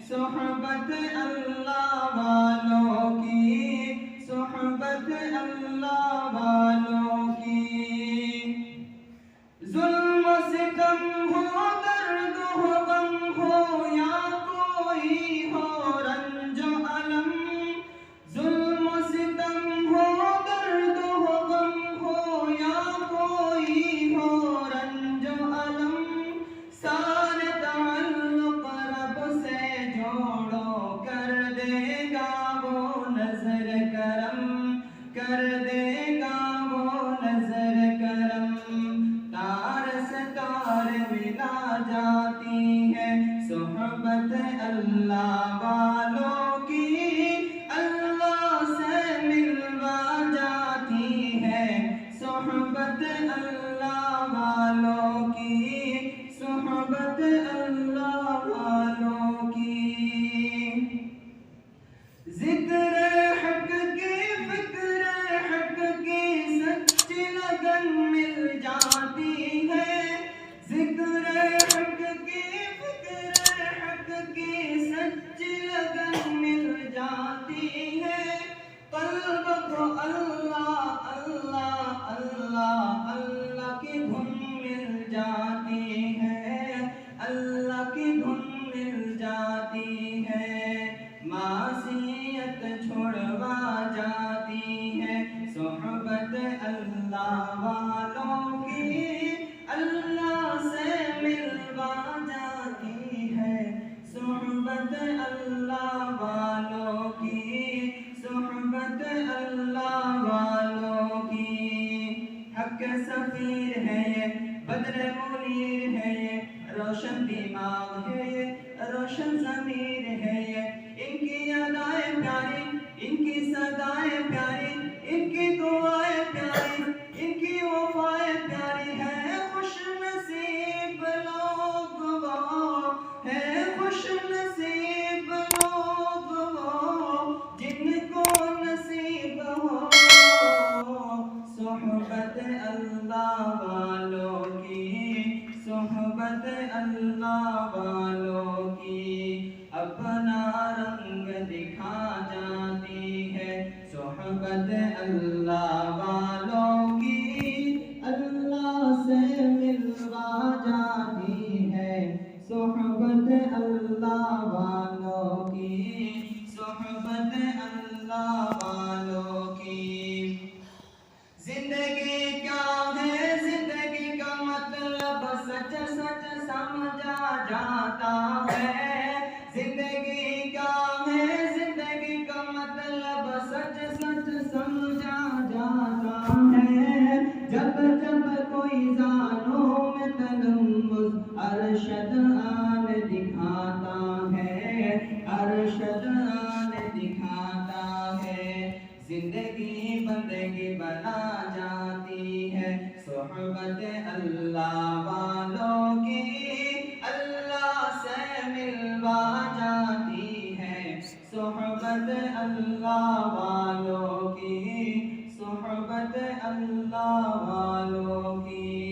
صحبت اللہ والوں کی، صحبت اللہ والوں کی۔ ظلم و ستم ہو، درد ہو، غم ہو، یا کوئی ہو رنج و الم، ظلم و ستم ہو، درد ہو، غم ہو، یا کوئی ہو رنج و الم، سارے تعلق رب سے جوڑو، کر دے گا وہ نظر کرم، کر دے گا وہ نظر کرم۔ تار سے تار ملا جاتی ہے صحبت اللہ والوں کی، اللہ سے ملوا جاتی ہے صحبت اللہ والوں کی، صحبت اللہ والوں کی۔ ذکر حق کی، فکر حق کی سچی لگن مل جاتی ہے، ذکر حق کی، فکر حق کی سچی لگن مل جاتی ہے، قلب کو اللہ اللہ اللہ اللہ کی دھن مل جاتی ہے، اللہ کی دھن مل جاتی ہے، معصیت چھڑوا جاتی ہے صحبت اللہ والوں کی، اللہ سے ملوا جاتی ہے صحبت اللہ والوں کی، صحبت اللہ والوں کی۔ حق سفیر ہے یہ، بدر منیر ہے یہ، روشن دماغ ہے یہ، روشن ضمیر ہے یہ، ان کی ادائیں پیاری، ان کی صدائیں پیاری، ان کی دعائیں پیاری، ان کی وفائیں پیاری ہے، خوش نصیب لوگ وہ ہے، خوش نصیب لوگ وہ جن کو نصیب ہو صحبت اللہ والوں کی، صحبت اللہ والوں کی۔ اپنا رنگ دکھا جاتی ہے صحبت اللہ والوں کی، اللہ سے ملوا جاتی ہے صحبت اللہ والوں کی، صحبت اللہ والوں کی۔ زندگی کیا ہے، زندگی کا مطلب سچ سچ سمجھا جاتا ہے، زندگی کیا ہے، زندگی کا مطلب سچ سچ سمجھا جاتا ہے، جب جب کوئی زانوں میں تلمس ارشد آن دکھاتا ہے، ارشد آن دکھاتا ہے، زندگی بندگی بنا جاتی ہے صحبت اللہ والوں کی، اللہ سے ملوا جاتی ہے صحبت اللہ والوں کی، صحبت اللہ والوں کی۔